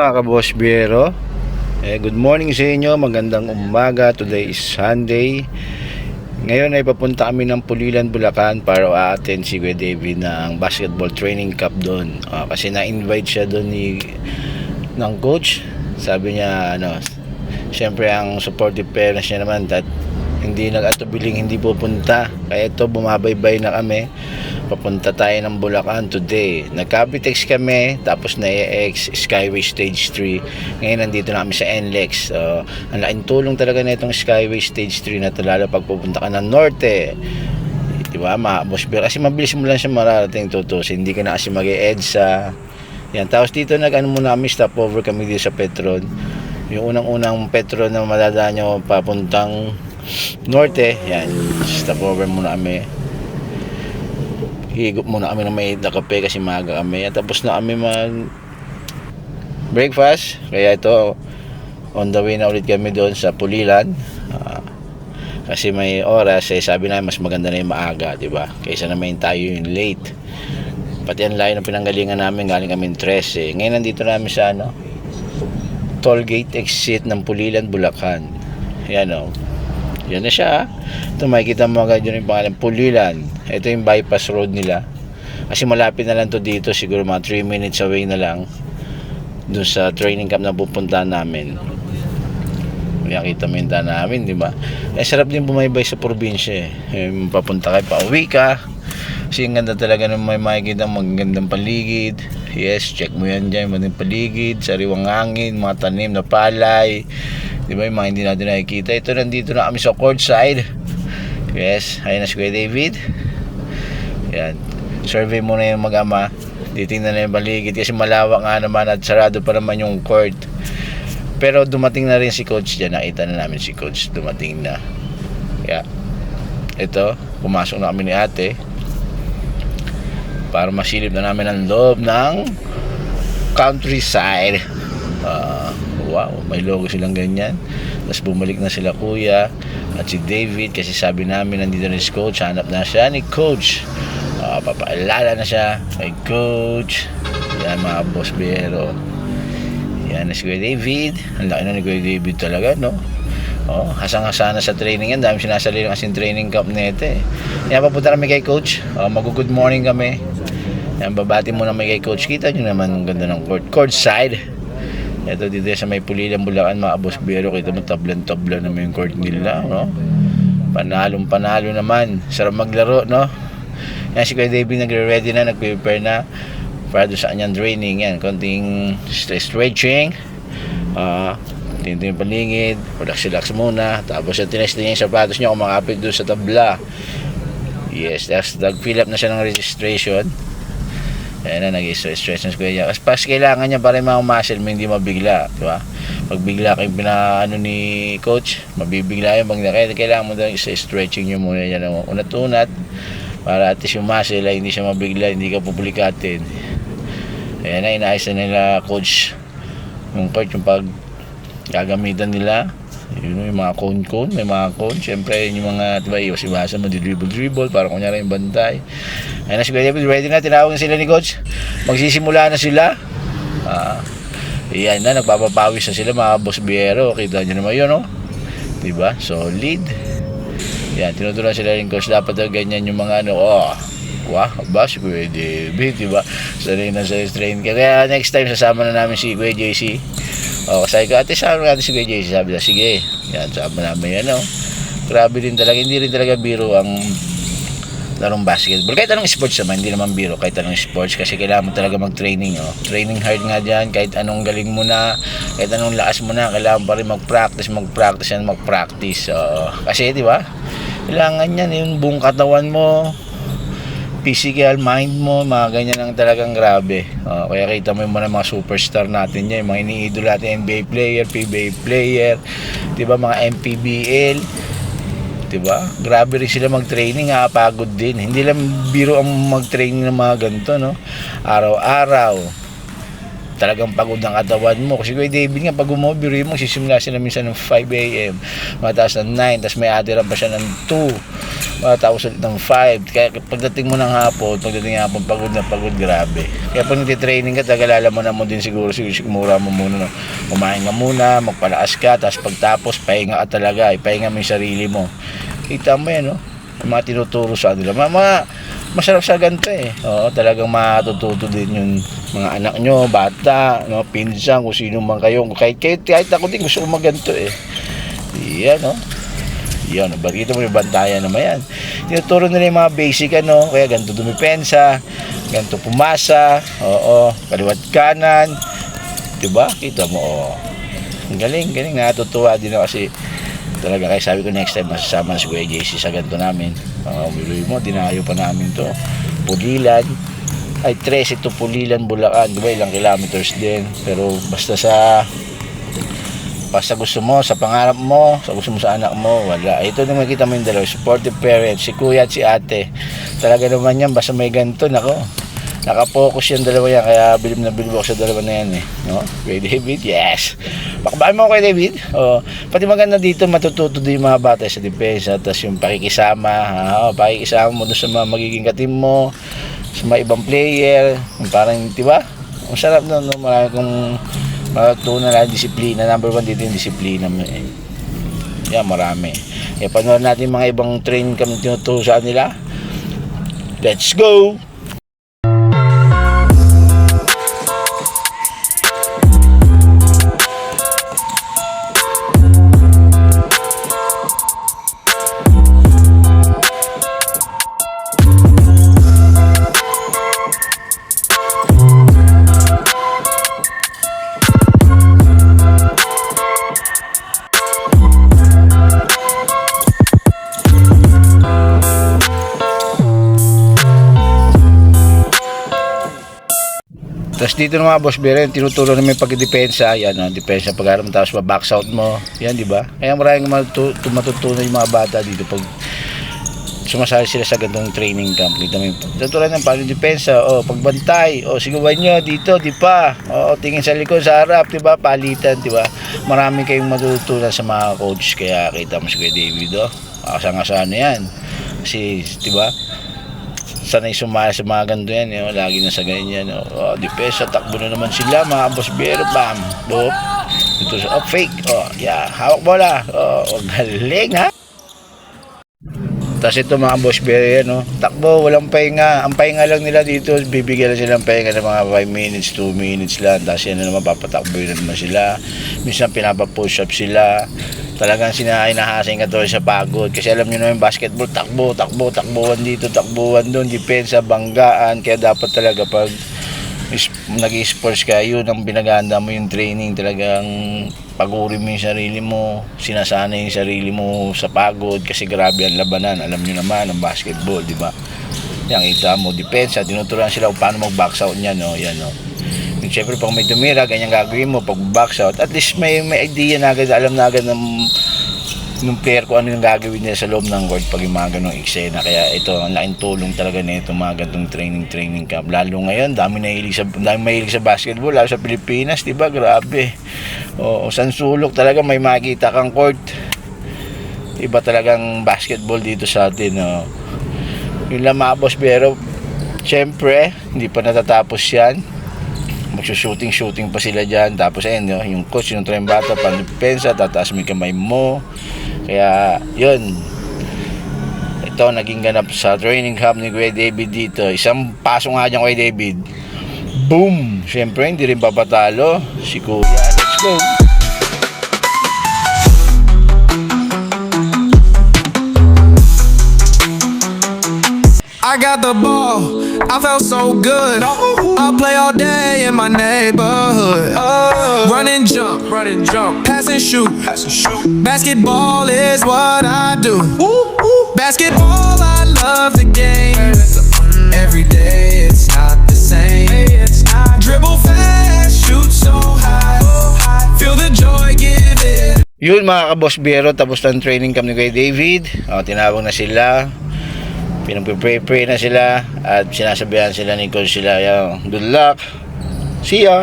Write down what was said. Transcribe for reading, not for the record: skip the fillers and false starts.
mga kaboss Biero. Good morning sa inyo, magandang umaga. Today is Sunday. Ngayon ay papunta kami ng Pulilan, Bulacan para a-attend si Kuya David ng basketball training cup doon. Kasi na-invite siya doon ng coach. Sabi niya, siyempre ang supportive parents niya naman that hindi nag-atubiling hindi pupunta. Kaya ito, bumabaybay na kami. Papunta tayo ng Bulacan today. Nagkapitex kami, tapos na-ex Skyway Stage 3. Ngayon nandito na kami sa NLEX. Ang laking tulong talaga na itong Skyway Stage 3 na ito, lalo pag pupunta ka ng Norte. Diba, boss bear? Kasi mabilis mo lang siya mararating tutos. Hindi ka na kasi mag-e-EDSA. Yan, tapos dito muna kami, stopover kami dito sa Petron. Yung unang-unang Petron na madadaan nyo papuntang Norte. Yan, stopover muna kami. Higop muna kami ng mainit na kape kasi maaga kami. At tapos na kami mag breakfast. Kaya ito, on the way na ulit kami doon sa Pulilan. Kasi may oras, sabi namin mas maganda na yung maaga, diba? Kaysa naman tayo yung late. Pati ang layo ng pinanggalingan namin, galing kami 13. Ngayon nandito namin sa toll gate exit ng Pulilan, Bulacan. Yan yan na siya. Ito makikita mo agad yun yung pangalan, Pulilan. Ito yung bypass road nila. Kasi malapit na lang to dito, siguro mga 3 minutes away na lang doon sa training camp na pupuntahan namin. Makikita mo yung daan namin, di ba? Sarap din bumaybay sa probinsya papunta kayo, pauwi ka. Kasi ang ganda talaga ng may makikita, magandang paligid. Yes, check mo yan dyan, magandang paligid, sariwang hangin, mga tanim na palay. Diba yung mga hindi natin nakikita. Ito, nandito na kami sa court side. Yes, ayun na si Kuya David. Yan, survey muna yung mag-ama. Titingnan na yung paligid kasi malawak nga naman at sarado pa naman yung court. Pero dumating na rin si coach dyan. Nakita na namin si coach, dumating na. Yeah. Ito, pumasok na kami ni ate para masilip na namin ang loob ng countryside. Wow, may logo silang ganyan. Tapos bumalik na sila kuya at si David kasi sabi namin nandito na si coach. Hanap na siya ni coach. Papaalala na siya kay coach. Yan mga boss Biero. Yan na si Kuya David. Ang laki na ni Kuya David talaga, no? Hasang-hasa na sa training yan. Dami sinasali ng asin training camp nito Yan, papunta kami kay coach. Mag-good morning kami. Yan, babati muna kami kay coach. Kita nyo naman ang ganda ng court side. Ito dito sa may Pulilan, Bulacan, mga boss Biero. Kita mo, tablan-tablan naman yung court nila, no? Panalo naman. Sarap maglaro, no? Yan, si Kuya David nagre-ready na, nagpe-prepare na para doon sa kanyang training. Yan, konting stretching. Tinto yung palingid, relax muna. Tapos tinest niya yung sapatos niya kung makapit doon sa tabla. Yes, tapos nag-fill up na siya ng registration. Ayan na, nag-stretch na siya. Kasi kailangan niya para yung mga muscle mo hindi mabigla, diba? Pag bigla kayong pinaano ni coach, mabibigla yung kaya kailangan mo daw stretching nyo muna yan, unat-unat para at least yung muscle ay hindi siya mabigla, hindi ka publikatin. Ayan na, inaayos na nila coach yung pag gagamitan nila. Yun, yung mga cone, may mga cone. Siyempre, yung mga, diba, iwas-iwasan mo, dribble, para kunyari yung bantay. Ayun na si Kuya David, ready na, tinawag na sila ni coach. Magsisimula na sila. Yan na, nagpapapawis na sila, mga boss Biero. Kita nyo naman yun, no? Diba? Solid. Yan, tinuturuan sila rin coach. Dapat na ganyan yung mga wow, si Kuya David, diba? Sanay na sa train. Kaya next time, sasama na namin si Kuya JC. Kasi ko, ate, sama natin si Kuya JC. Sabi na, sige. Yan, sama namin yan, Grabe din talaga. Hindi rin talaga biro ang larong basketball. Kahit anong sports naman, hindi naman biro. Kahit anong sports. Kasi kailangan mo talaga mag-training, Training hard nga dyan. Kahit anong galing mo na, kahit anong lakas mo na, kailangan pa rin mag-practice. Kasi, di ba? Kailangan yan, yung buong katawan mo, physical, mind mo, mga ganyan ang talagang grabe. Kaya kita mo yung mga superstar natin yan, yung mga iniidol natin, NBA player, PBA player, diba, mga MPBL, diba? Grabe rin sila mag-training, pagod din. Hindi lang biro ang mag-training ng mga ganito, Araw-araw. Talagang pagod ng katawan mo. Kasi Kuya David nga, pag biro mo, sisimula sila minsan ng 5 a.m. Mataas ng 9, tapos may adiran pa siya ng 2. matapos ulit ng 5. Kaya pagdating mo ng hapon, pagod na pagod, grabe. Kaya pag nagtitraining ka, tagalala mo na mo din siguro, siguro mo muna, no? Kumain ka muna, magpalakas ka, tapos pagtapos, pahinga ka talaga, ipahinga mo yung sarili mo. Kita mo yan, no? Yung mga tinuturo sa nila. Masarap sa ganito eh. Oo, talagang matututo din yung mga anak nyo, bata, no? Pinsan, kung sino man kayo. Kahit ako din gusto ko maganto eh. Yan, no? Yan, bakit mo yung bantayan naman yan. Tinuturo nila yung mga basic, ano, kaya ganito dumipensa, ganito pumasa, oo, kaliwat kanan, diba? Kita mo, oo. Ang galing, natutuwa din ako kasi talaga, kaya sabi ko next time masasama si Kuya JC sa ganito namin. Biloy mo, dinayo pa namin to. Pulilan, ay 13 to Pulilan, Bulacan, diba? Ilang kilometers din, pero basta gusto mo, sa pangarap mo, sa gusto mo sa anak mo, wala. Ito na makita mo yung dalawa, supportive parents, si kuya at si ate. Talaga naman yan, basta may ganito, nako. Nakapokus yung dalawa yan, kaya bilib na bilib ako sa dalawa na yan eh. No? Kuya David, yes. Pakabaan mo Kuya David. Oh, pati maganda dito, matututo din yung mga bata sa depensa, tapos yung pakikisama, pakikisama mo doon sa mga magiging katim mo, sa mga ibang player, parang, diba? Ang sarap doon, no? Marami kong matutunan na disiplina. Number 1 dito yung disiplina. Yan, marami. Kaya panood natin mga ibang training kami tinuturo sa nila. Let's go! Tapos dito ng mga boss beren, tinuturo namin pagdepensa, yan, depensa pag-aram, tapos ma-box out mo, yan, di ba? Kaya maraming matutunan yung mga bata dito pag sumasali sila sa gandong training camp. Dito namin tuturuan ng paano depensa, pagbantay, sigawan nyo dito, di pa, tingin sa likod, sa harap, di ba? Palitan, di ba? Marami kayong matutunan sa mga coach, kaya kita mo si Kuya David, asang-asana yan. Kasi, di ba? Sanay sumaya sa mga ganito yan, lagi na sa ganyan, depensa, takbo na naman sila, mga boss bero, bam, boop, ito fake, yeah, hawak bola, galing ha. Tapos ito mga boss bero yan, takbo, walang pahinga, ang pahinga lang nila dito, bibigyan lang sila ng pahinga ng mga 5 minutes, 2 minutes lang, tapos yan na naman, papatakbo na naman sila, minsan pinapapush up sila, talagang sinahinahasin ka to sa pagod kasi alam nyo naman basketball, takbuhan dito, takbuhan doon, depensa, banggaan, kaya dapat talaga pag nag-sports ka, yun ang binaganda mo yung training, talagang pagurin mo yung sarili mo, sinasanay yung sarili mo sa pagod kasi grabe ang labanan, alam nyo naman ang basketball, di ba? Yan, kita mo, depensa, tinuturuan sila kung paano mag-box out niyan, yan, siyempre pag may tumira, ganyan gagawin mo pag box out, at least may idea na agad, alam na agad ng player kung ano yung gagawin nila sa loob ng court pag yung mga ganong eksena. Kaya ito, ang laking tulong talaga na ito, mga ganong training camp, lalo ngayon, dami mahilig sa basketball, lalo sa Pilipinas, diba? Grabe, San Sulok talaga may makita kang court, iba talagang basketball dito sa atin, yun lang mga boss, pero siyempre hindi pa natatapos yan, magsushooting pa sila dyan, tapos ayun, yung coach, yung train bata, pandepensa, tataas mo yung kamay mo, kaya yun, ito naging ganap sa training camp ni Kuya David dito. Isang paso nga dyan Kuya David, boom, syempre hindi rin papatalo si Kuya. Let's go! I got the ball, I felt so good. I'll play all day in my neighborhood. Run and jump, pass and shoot. Basketball is what I do. Basketball, I love the game. Every day it's not the same. Dribble fast, shoot so high. Feel the joy, give it. Yun mga kaboss biyero, tapos ng training camp ni Kuya David. Tinawag na sila, pinag-pray na sila, at sinasabihan sila ni coach sila, good luck, see ya.